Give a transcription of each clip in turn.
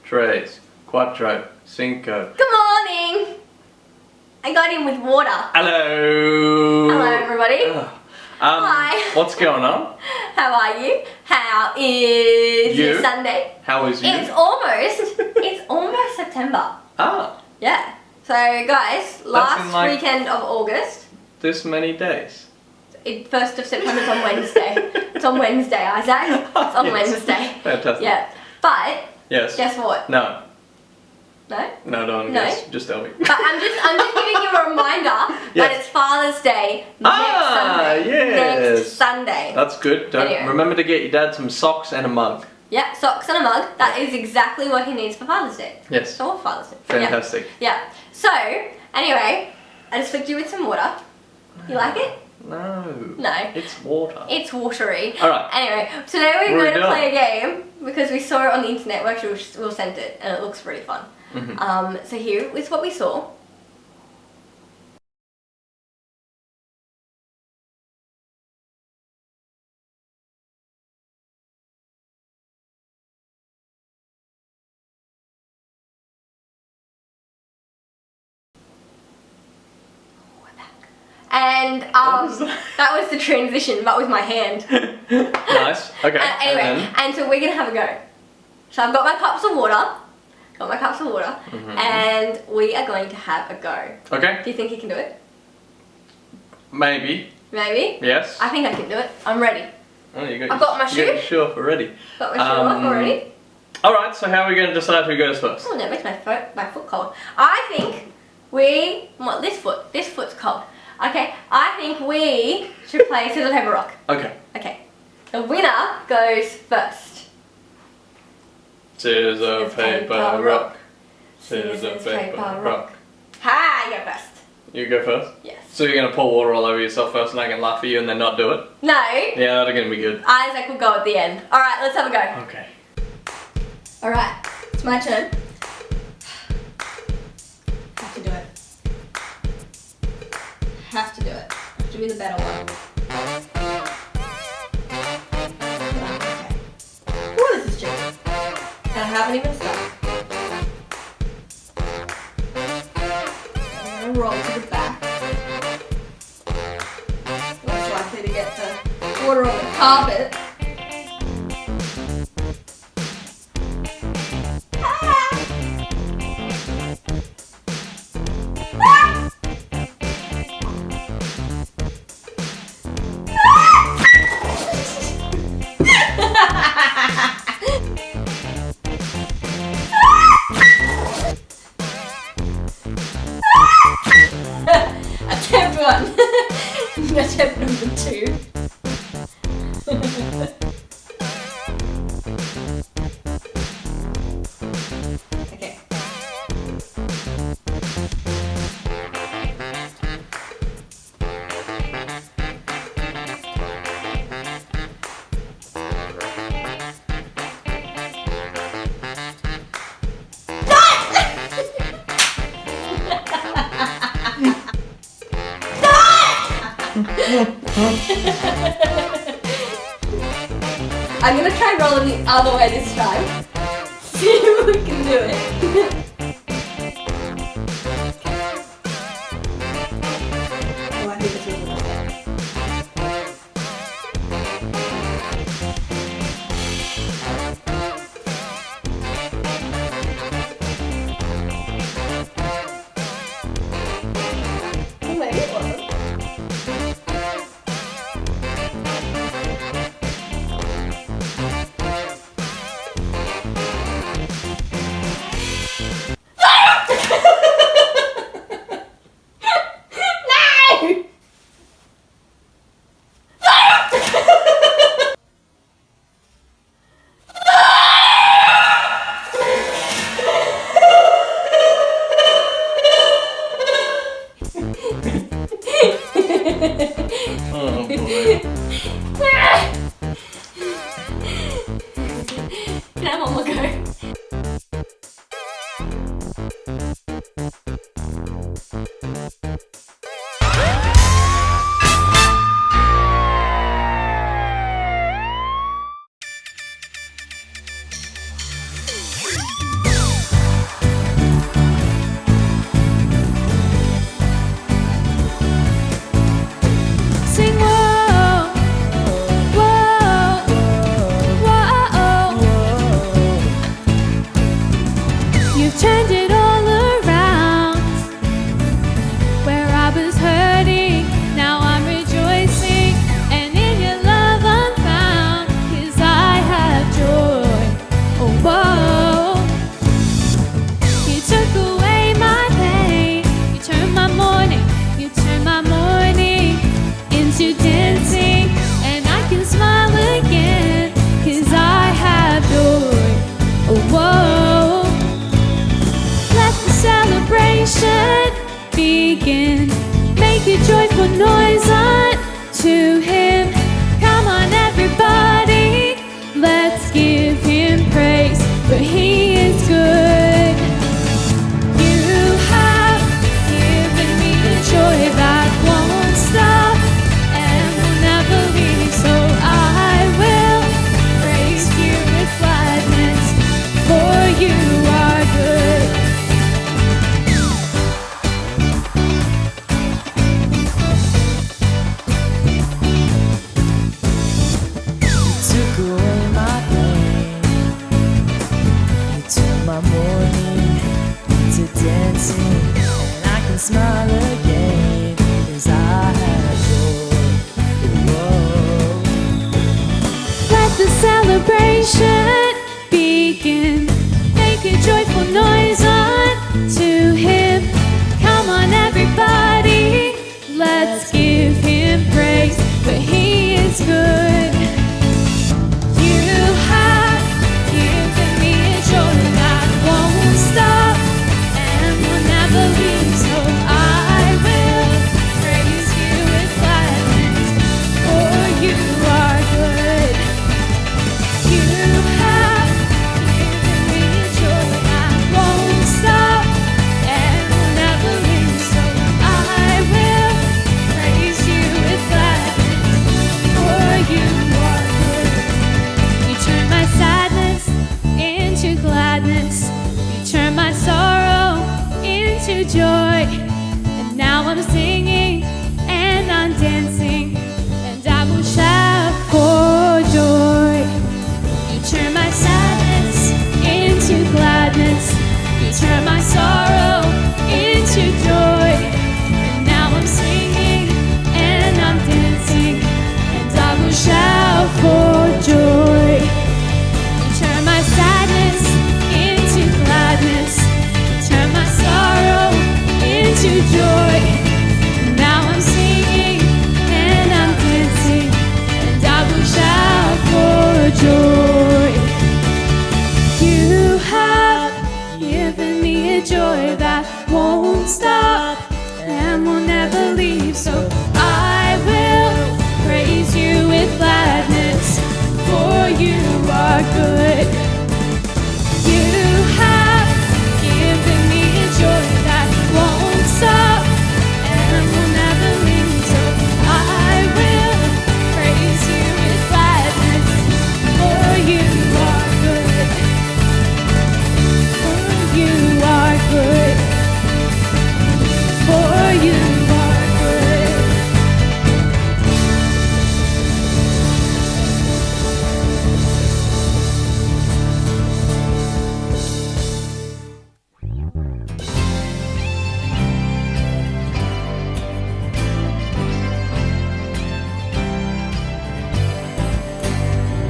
tres, cuatro, cinco. Good morning! I got in with water. Hello! Hello everybody. Hi. What's going on? How are you? How is your Sunday? How is you? It's almost September. Ah. Yeah. So guys, last weekend of August. This many days. 1st of September is on Wednesday. It's on Wednesday, Isaac. It's on Wednesday. Fantastic. Yeah. But yes. Guess what? No. No? No, don't guess. Just tell me. But I'm just giving you a reminder that it's Father's Day next Sunday. Yes. Next Sunday. That's good. Remember to get your dad some socks and a mug. Yeah, socks and a mug. That is exactly what he needs for Father's Day. Yes. So what Father's Day. Fantastic. Yeah. So, anyway, I just flicked you with some water. You like it? No. No. It's water. It's watery. Alright. Anyway, today we're going to play a game because we saw it on the internet. Well, actually, we'll send it and it looks really fun. So here is what we saw. And that was the transition, but with my hand. Nice. Okay. Anyway, and so we're gonna have a go. So I've got my cups of water. And we are going to have a go. Okay. Do you think you can do it? Maybe. Maybe? Yes. I think I can do it. I'm ready. Oh, I've got my shoe. You got your shoe off already. Got my shoe off already. Alright, so how are we going to decide who goes first? Oh, that makes my foot cold. I think this foot's cold. Okay, I think we should play scissors, paper, rock. Okay. Okay. The winner goes first. Scissors, paper, rock. Scissors, paper, rock. Ha! You go first. You go first? Yes. So you're going to pour water all over yourself first and I can laugh at you and then not do it? No. Yeah, that's going to be good. Isaac will go at the end. Alright, let's have a go. Okay. Alright, it's my turn. Have to do it. Have to do it. Have to be the better one. Okay. Ooh, this is tricky. And I haven't even started. I'm gonna roll to the back. Less likely to get the water on the carpet. Attempt one. Attempt number two. Okay. I'm gonna try rolling the other way this time. See if we can do it. Oh, I think it's really good. Oh, maybe it wasn't. turned it all around. Where I was hurting, now I'm rejoicing, and in your love I'm found, 'cause I have joy. Oh, whoa. You took away my pain, you turned my morning into dancing, and I can smile again, 'cause I have joy. Oh, whoa. Let the celebration begin. Make a joyful noise unto him. Come on everybody, let's give him praise, for he is good. You have given me a joy that won't stop and will never leave, so I will praise you with gladness, for you are good. Took away my pain, you turned my mourning into dancing, and I can smile again, 'cause I have joy. Whoa. Let the celebration begin. Make a joyful noise unto him. Come on everybody, let's give him praise, for he is good. You have given me a joy that won't stop and will never leave, so I will praise you with gladness, for you are good. You have given me a joy that won't stop and will never leave, so I will praise you with gladness, for you are good. You turn my sadness into gladness, you turn my sorrow into joy, and now I'm singing and I'm dancing, and I will shout for joy. You turn my sadness into gladness, you turn my sorrow into joy, and now I'm singing and I'm dancing, and I will shout for joy. You turn my sadness into gladness, you turn my sorrow into joy, and now I'm singing and I'm dancing, and I will shout for joy. You have given me a joy that won't stop and will never leave, so I will praise you with gladness, for you are good. You have given me a joy that won't stop and will never leave, so I will praise you with gladness, for you are good. For you are good. For you are good.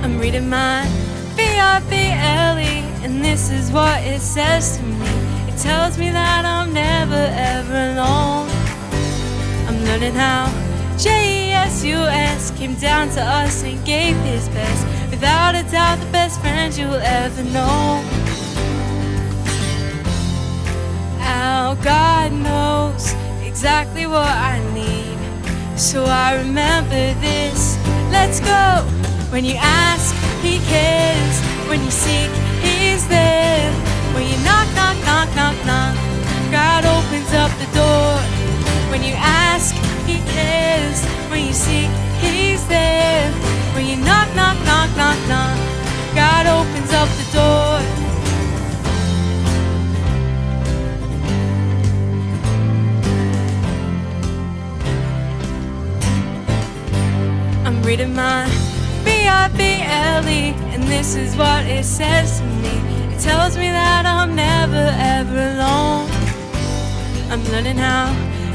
I'm reading my Bible, and this is what it says to me. It tells me that I'm never ever alone. I'm learning how Jesus came down to us and gave his best. Without a doubt, the best friend you'll ever know. Our God knows exactly what I need, so I remember this. Let's go. When you ask, he cares. When you seek, he's there. When you knock, knock, knock, knock, knock, God opens up the door. When you ask, he cares. When you seek, he's there. When you knock, knock, knock, knock, knock, God opens up the door. I'm reading my Bible, and this is what it says to me. It tells me that I'm never were ever alone. I'm learning how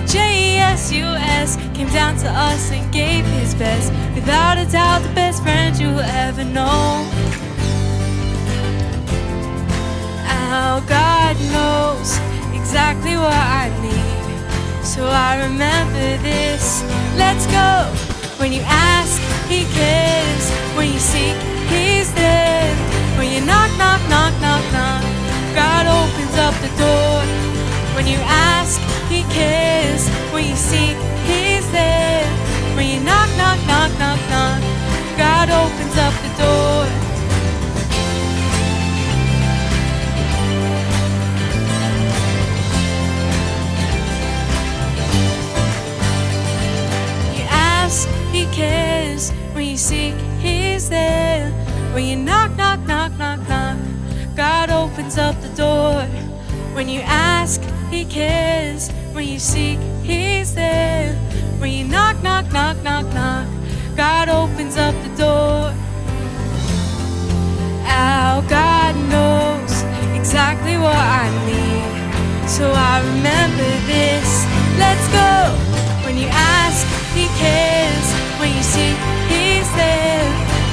Jesus came down to us and gave his best. Without a doubt, the best friend you'll ever know. Our God knows exactly what I need, so I remember this. Let's go. When you ask, he cares. When you seek, he's there. When you knock, knock, knock, knock, knock, God opens up the door. When you ask, he cares. When you seek, he's there. When you knock, knock, knock, knock, knock, God opens up the door. When you ask, he cares. When you seek, he's there. When you knock, knock, knock, knock, knock, God opens up the door. When you ask, he cares. When you seek, he's there. When you knock, knock, knock, knock, knock, God opens up the door. Our God knows exactly what I need, so I remember this. Let's go. When you ask, he cares. When you seek, he's there.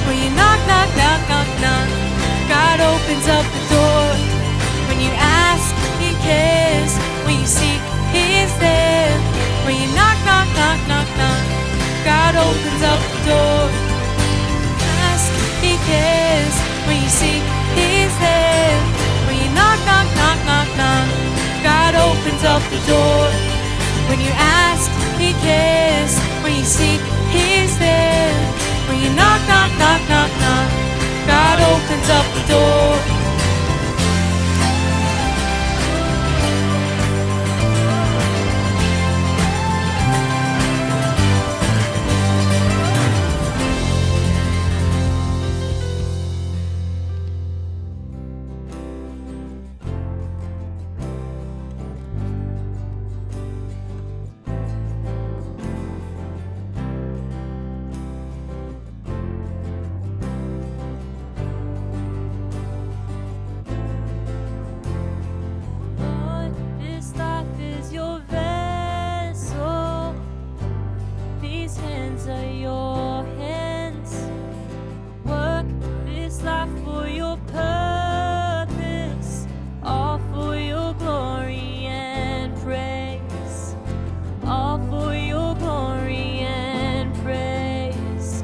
When you knock, knock, knock, knock, knock, God opens up the door. When you ask, he cares. When you seek, he is there. When you knock, knock, knock, knock, knock, God opens up the door. Ask, he cares. When you seek, he is there. When you knock, knock, knock, knock, knock, God opens up the door. When you ask, he cares. When you seek, he is there. When you knock, knock, knock, knock, knock, God opens up the door. Lord, this life is your vessel. These hands are your hands. Work this life for your purpose, all for your glory and praise. All for your glory and praise.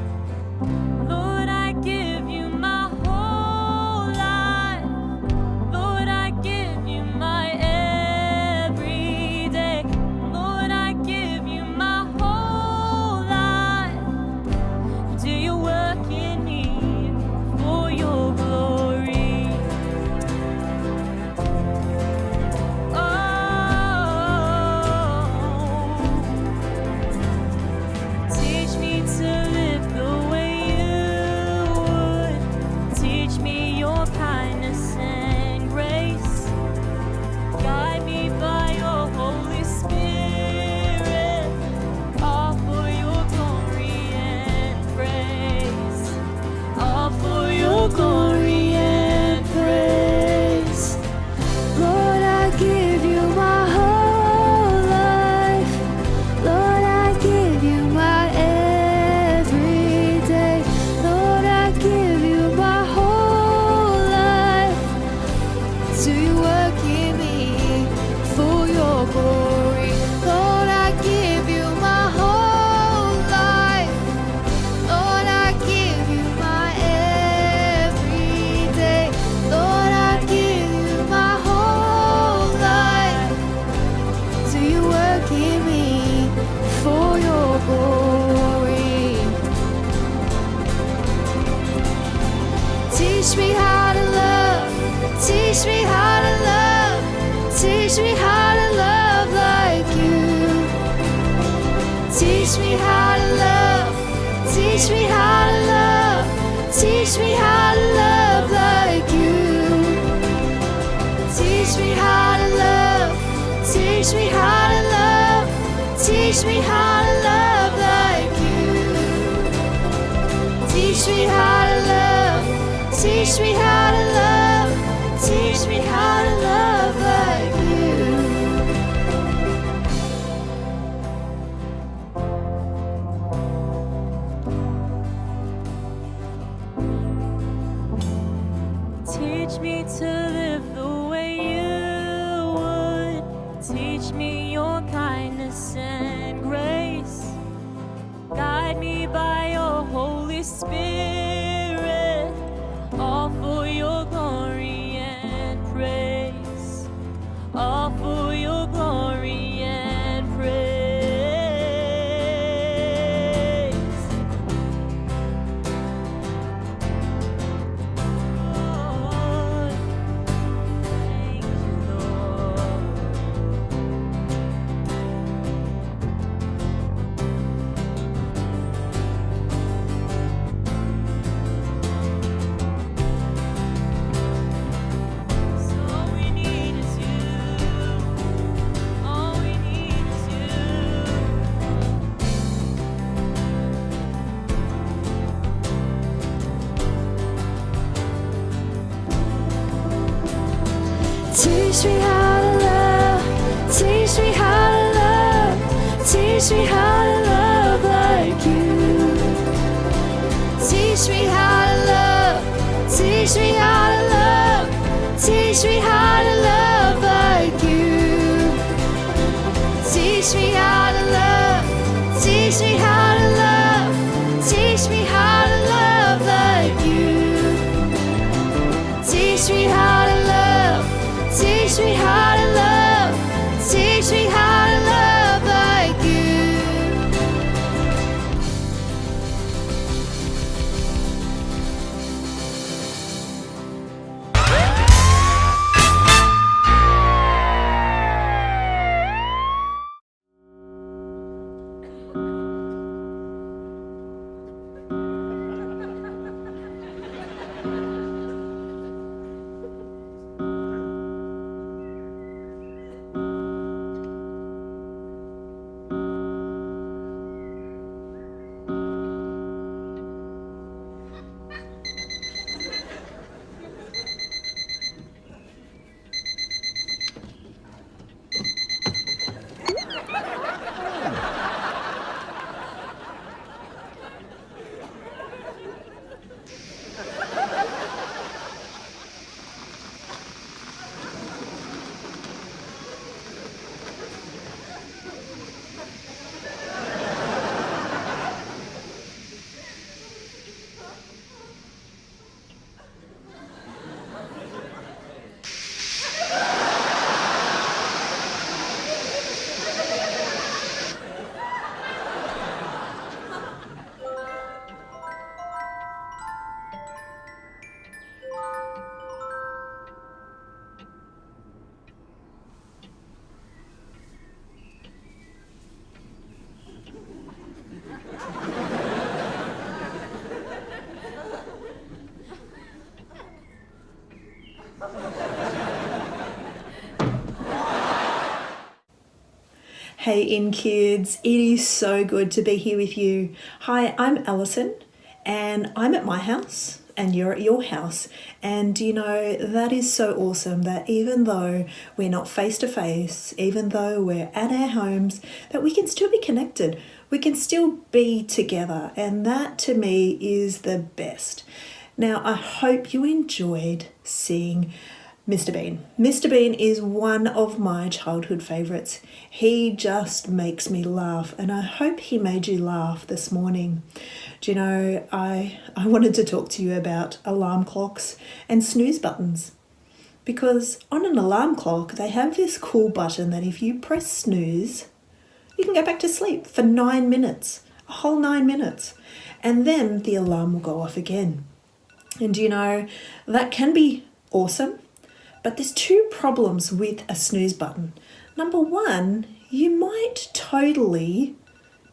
Lord, I give you my whole life. Lord, I give you my everyday. Lord, I give you my whole life. Do your work in me for your glory. Oh, teach me to live the way you would. Teach me your kindness and grace. Guide me by your Holy Spirit, all for your glory and praise. All for your glory and praise. Lord, I give you my whole life. Lord, I give you my everyday. Lord, I give you my whole life. Do you work in me for your glory? Lord, I give you my whole life. Lord, I give you my everyday. Lord, I give you my whole life. Do you work in me for your glory? Teach me how to love. Teach me how to love. Teach me how to love like you. Teach me how to love. Teach me how to love. Teach me how to love like you. Teach me how to love. Teach me how to love. Teach me how to love like you. Teach me how to love. Teach me how to love. Teach me how to love like goodness and grace. Guide me by your Holy Spirit, all for your glory and praise, all for your glory and praise. Lord, thank you, Lord. All we need is you. All we need is you. Teach me how to love, teach me how to love, teach me how to love like you. Teach me how to love, teach me how to love, teach me how to love like you. Teach me how to love, teach me how to love, teach me how to love like you. Teach me how to love, teach me how to love, teach me how to love like you. Hey INKids, it is so good to be here with you. Hi, I'm Allison and I'm at my house and you're at your house. And you know, that is so awesome that even though we're not face to face, even though we're at our homes, that we can still be connected. We can still be together. And that to me is the best. Now, I hope you enjoyed seeing Mr. Bean. Mr. Bean is one of my childhood favourites. He just makes me laugh, and I hope he made you laugh this morning. Do you know, I wanted to talk to you about alarm clocks and snooze buttons, because on an alarm clock they have this cool button that if you press snooze, you can go back to sleep for 9 minutes, a whole 9 minutes, and then the alarm will go off again. And you know, that can be awesome. But there's two problems with a snooze button. Number one, you might totally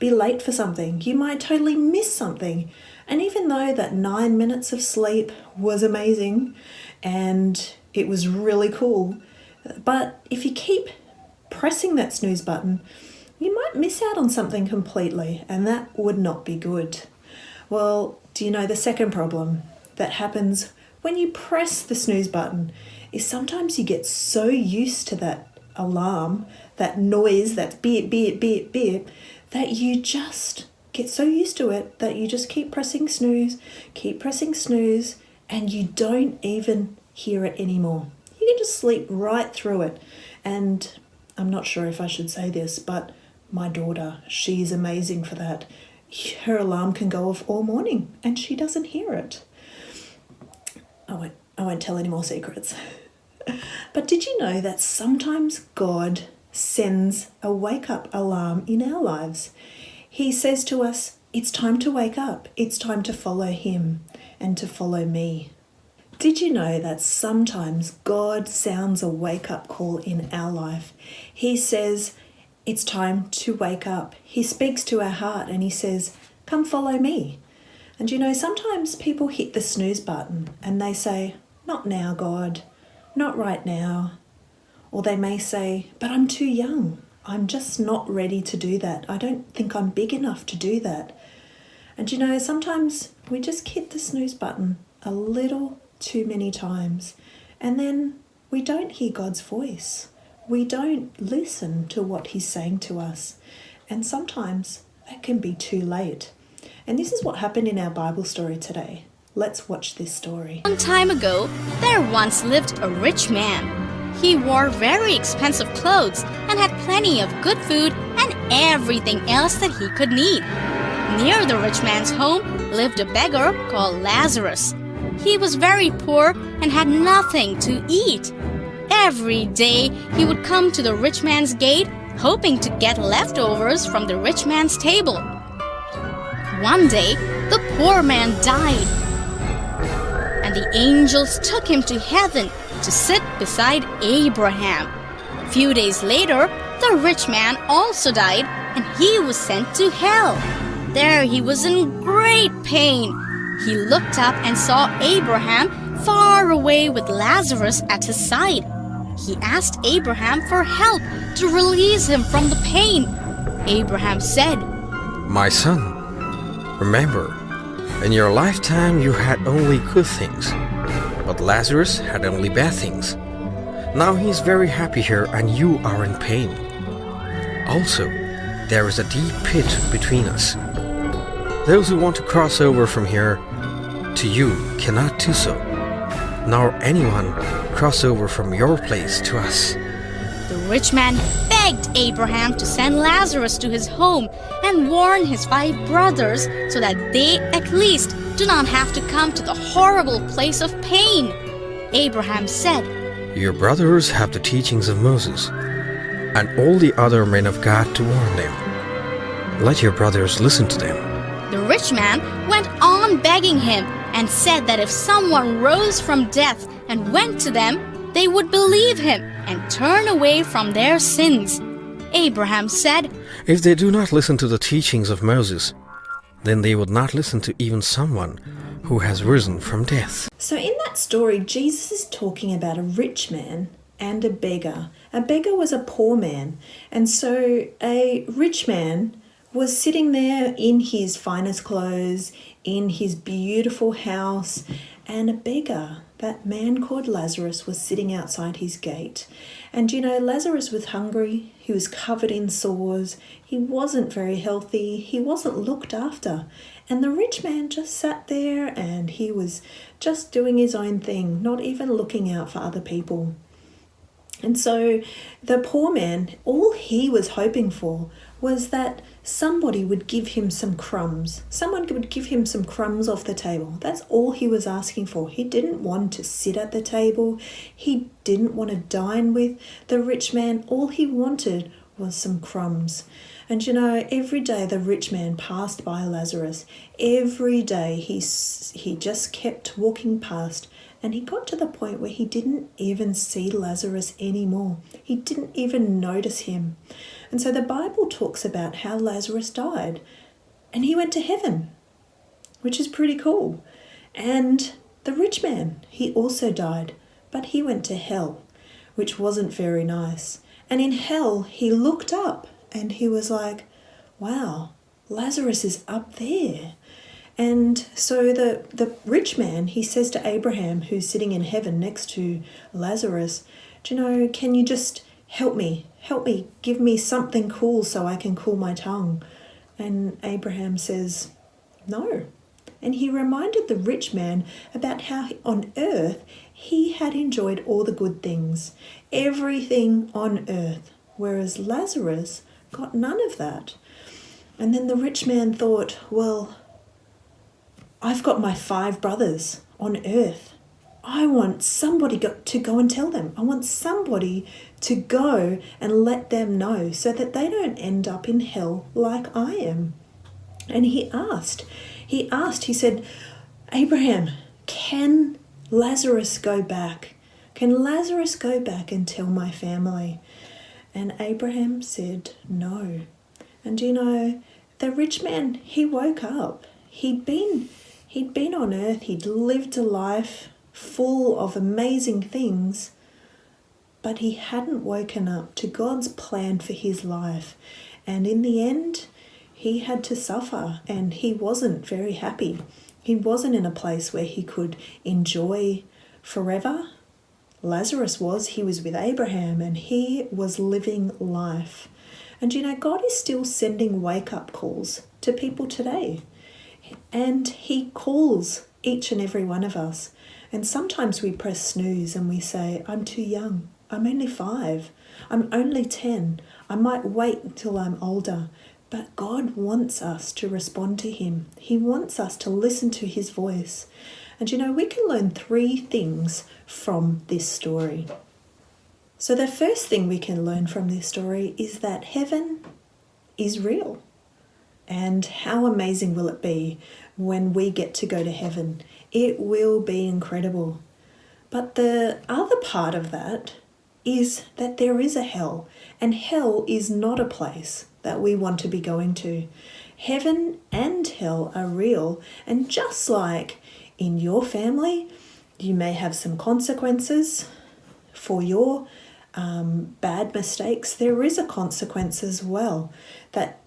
be late for something. You might totally miss something. And even though that 9 minutes of sleep was amazing and it was really cool, but if you keep pressing that snooze button, you might miss out on something completely, and that would not be good. Well, do you know the second problem that happens when you press the snooze button is sometimes you get so used to that alarm, that noise, that beep, beep, beep, beep, that you just get so used to it that you just keep pressing snooze, and you don't even hear it anymore. You can just sleep right through it. And I'm not sure if I should say this, but my daughter, she's amazing for that. Her alarm can go off all morning and she doesn't hear it. I won't tell any more secrets. But did you know that sometimes God sends a wake-up alarm in our lives? He says to us, it's time to wake up. It's time to follow him and to follow me. Did you know that sometimes God sounds a wake-up call in our life? He says, it's time to wake up. He speaks to our heart and he says, come follow me. And you know, sometimes people hit the snooze button and they say, not now, God, not right now. Or they may say, but I'm too young. I'm just not ready to do that. I don't think I'm big enough to do that. And you know, sometimes we just hit the snooze button a little too many times, and then we don't hear God's voice. We don't listen to what he's saying to us. And sometimes that can be too late. And this is what happened in our Bible story today. Let's watch this story. Long time ago, there once lived a rich man. He wore very expensive clothes and had plenty of good food and everything else that he could need. Near the rich man's home lived a beggar called Lazarus. He was very poor and had nothing to eat. Every day he would come to the rich man's gate, hoping to get leftovers from the rich man's table. One day, the poor man died, and the angels took him to heaven to sit beside Abraham. A few days later, the rich man also died, and he was sent to hell. There he was in great pain. He looked up and saw Abraham far away with Lazarus at his side. He asked Abraham for help to release him from the pain. Abraham said, My son, remember, in your lifetime you had only good things, but Lazarus had only bad things. Now he is very happy here and you are in pain. Also, there is a deep pit between us. Those who want to cross over from here to you cannot do so, nor anyone cross over from your place to us. The rich man begged Abraham to send Lazarus to his home and warn his 5 brothers so that they at least do not have to come to the horrible place of pain. Abraham said, Your brothers have the teachings of Moses and all the other men of God to warn them. Let your brothers listen to them. The rich man went on begging him and said that if someone rose from death and went to them, they would believe him and turn away from their sins. Abraham said, If they do not listen to the teachings of Moses, then they would not listen to even someone who has risen from death. So in that story, Jesus is talking about a rich man and a beggar. A beggar was a poor man, and so a rich man was sitting there in his finest clothes, in his beautiful house, and a beggar, that man called Lazarus, was sitting outside his gate. And you know, Lazarus was hungry, he was covered in sores, he wasn't very healthy, he wasn't looked after. And the rich man just sat there and he was just doing his own thing, not even looking out for other people. And so the poor man, all he was hoping for was that somebody would give him some crumbs. Someone would give him some crumbs off the table. That's all he was asking for. He didn't want to sit at the table. He didn't want to dine with the rich man. All he wanted was some crumbs. And you know, every day the rich man passed by Lazarus. Every day he just kept walking past. And he got to the point where he didn't even see Lazarus anymore. He didn't even notice him. And so the Bible talks about how Lazarus died. And he went to heaven, which is pretty cool. And the rich man, he also died, but he went to hell, which wasn't very nice. And in hell, he looked up and he was like, wow, Lazarus is up there. And so the rich man, he says to Abraham, who's sitting in heaven next to Lazarus, do you know, can you just help me, give me something cool so I can cool my tongue? And Abraham says, no. And he reminded the rich man about how on earth he had enjoyed all the good things, everything on earth, whereas Lazarus got none of that. And then the rich man thought, well, I've got my 5 brothers on earth. I want somebody to go and tell them. I want somebody to go and let them know so that they don't end up in hell like I am. And he said, Abraham, can Lazarus go back? Can Lazarus go back and tell my family? And Abraham said no. And you know, the rich man, he woke up. He'd been on earth, he'd lived a life full of amazing things, but he hadn't woken up to God's plan for his life. And in the end, he had to suffer, and he wasn't very happy. He wasn't in a place where he could enjoy forever. Lazarus was. He was with Abraham, and he was living life. And you know, God is still sending wake-up calls to people today. And he calls each and every one of us. And sometimes we press snooze and we say, I'm too young. I'm only 5. I'm only 10. I might wait until I'm older. But God wants us to respond to him. He wants us to listen to his voice. And you know, we can learn 3 things from this story. So the first thing we can learn from this story is that heaven is real. And how amazing will it be when we get to go to heaven? It will be incredible. But the other part of that is that there is a hell. And hell is not a place that we want to be going to. Heaven and hell are real. And just like in your family, you may have some consequences for your bad mistakes. There is a consequence as well, that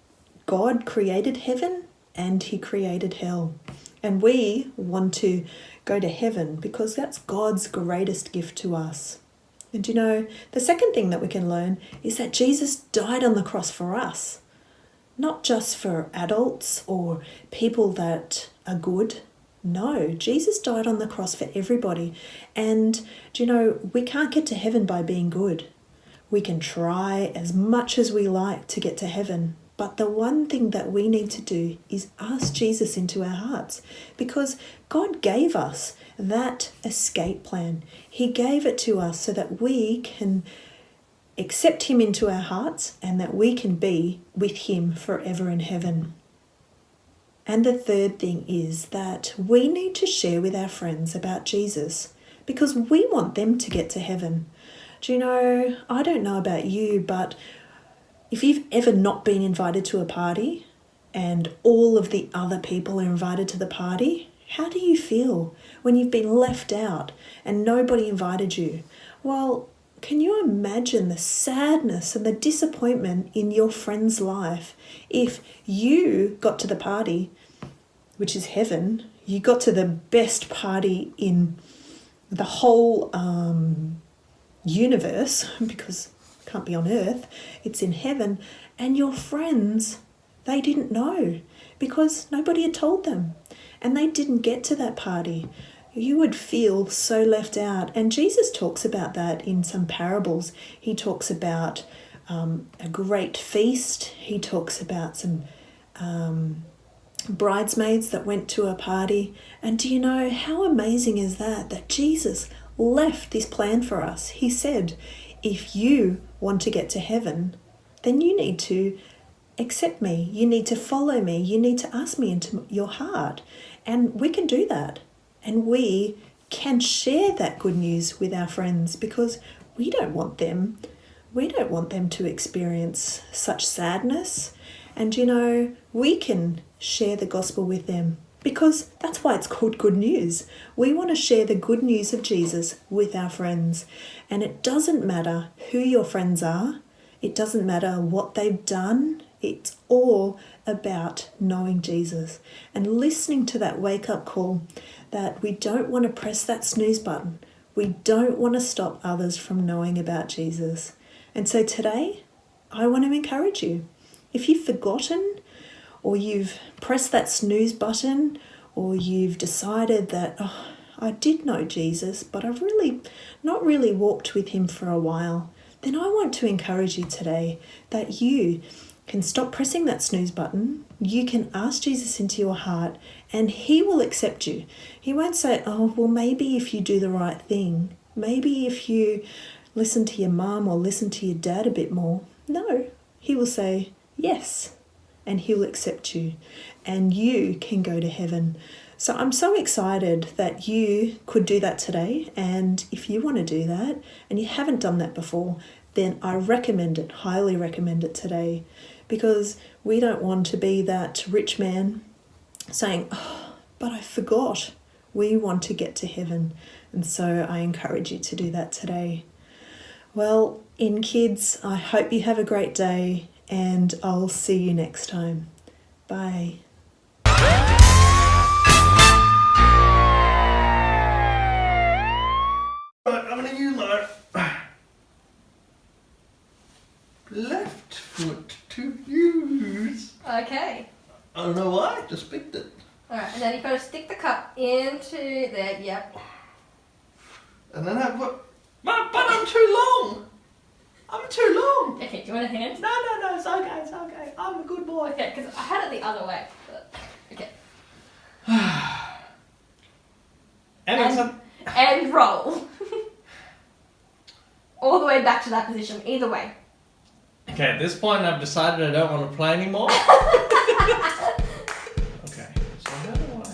God created heaven and he created hell. And we want to go to heaven because that's God's greatest gift to us. And you know, the second thing that we can learn is that Jesus died on the cross for us. Not just for adults or people that are good. No, Jesus died on the cross for everybody. And do you know, we can't get to heaven by being good. We can try as much as we like to get to heaven. But the one thing that we need to do is ask Jesus into our hearts, because God gave us that escape plan. He gave it to us so that we can accept him into our hearts and that we can be with him forever in heaven. And the third thing is that we need to share with our friends about Jesus because we want them to get to heaven. Do you know, I don't know about you, but if you've ever not been invited to a party and all of the other people are invited to the party, how do you feel when you've been left out and nobody invited you? Well, can you imagine the sadness and the disappointment in your friend's life if you got to the party, which is heaven, you got to the best party in the whole universe, because it can't be on earth, it's in heaven, and your friends, they didn't know because nobody had told them and they didn't get to that party. You would feel so left out. And Jesus talks about that in some parables. He talks about a great feast. He talks about some bridesmaids that went to a party. And do you know how amazing is that? That Jesus left this plan for us. He said, if you want to get to heaven, then you need to accept me. You need to follow me. You need to ask me into your heart. And we can do that. And we can share that good news with our friends because we don't want them to experience such sadness. And you know, we can share the gospel with them because that's why it's called good news. We want to share the good news of Jesus with our friends. And it doesn't matter who your friends are. It doesn't matter what they've done. It's all about knowing Jesus and listening to that wake-up call that we don't want to press that snooze button. We don't want to stop others from knowing about Jesus. And so today, I want to encourage you. If you've forgotten or you've pressed that snooze button or you've decided that, I did know Jesus, but I've not really walked with him for a while, then I want to encourage you today that you can stop pressing that snooze button. You can ask Jesus into your heart and he will accept you. He won't say, oh, well, maybe if you do the right thing, maybe if you listen to your mum or listen to your dad a bit more. No, he will say yes, and he'll accept you and you can go to heaven. So I'm so excited that you could do that today. And if you want to do that and you haven't done that before, then I recommend it, highly recommend it today, because we don't want to be that rich man saying, oh, but I forgot. We want to get to heaven. And so I encourage you to do that today. Well, kids, I hope you have a great day and I'll see you next time. Bye. Right, I'm gonna use my left foot to use. Okay. I don't know why, just picked it. Alright, and then you've got to stick the cup into there, yep. And then I put. But I'm too long! I'm too long! Okay, do you want a hand? No, it's okay. I'm a good boy. Okay, because I had it the other way. But, okay. And roll. All the way back to that position, either way. Okay, at this point I've decided I don't want to play anymore. Okay, so how do I...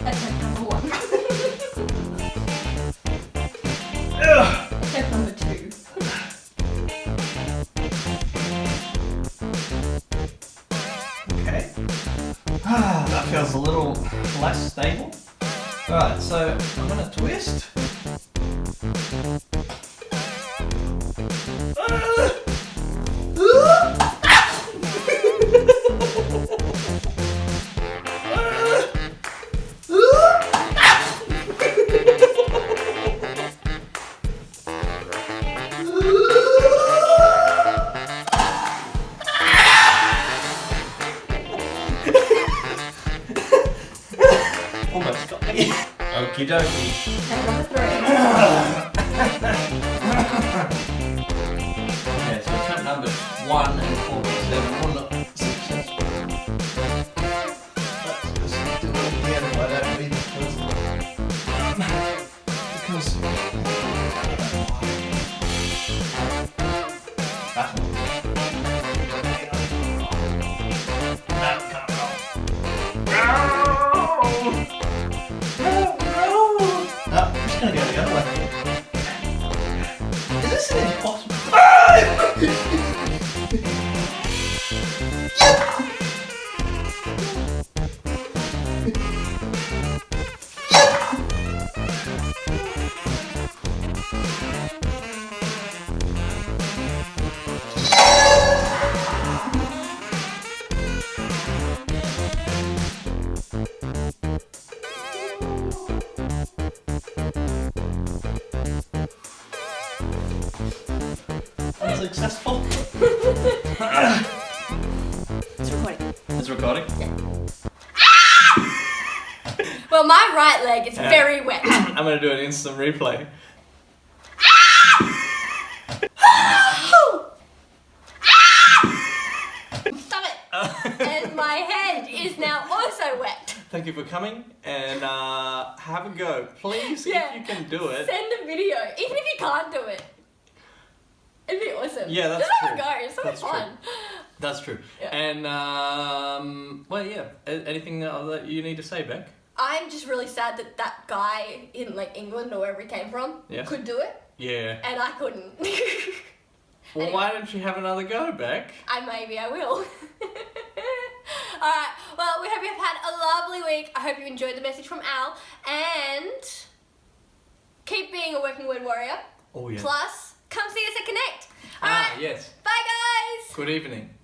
Attempt number 1. Attempt number 2. Okay. That feels a little less stable. Alright, so I'm gonna twist. Almost got me. Okie dokie. Attempt number 3. Okay, so attempt number 1 and 47 were not successful. Let's just do it again if I don't read this because that's one. That can't roll. No, I'm just gonna go the other way. Is this an impossible? Unsuccessful. It's recording. It's recording? Well, my right leg is very wet. I'm gonna do an instant replay. Stop it! And my head is now also wet. Thank you for coming and have a go. Please, Yeah. if you can do it. Send a video, even if you can't do it. It'd be awesome. Yeah, that's Just have true. a go. It's so That's fun. That's true. Yeah. And, well, yeah. Anything that you need to say, Beck? I'm just really sad that that guy in like England or wherever he came from Yes. could do it, Yeah. and I couldn't. Well, Anyway. why don't you have another go, Beck? Maybe I will. Alright, well, we hope you've had a lovely week. I hope you enjoyed the message from Al, and keep being a working word warrior. Oh, yeah. Plus, come see us at Connect. Alright. yes. Bye guys. Good evening.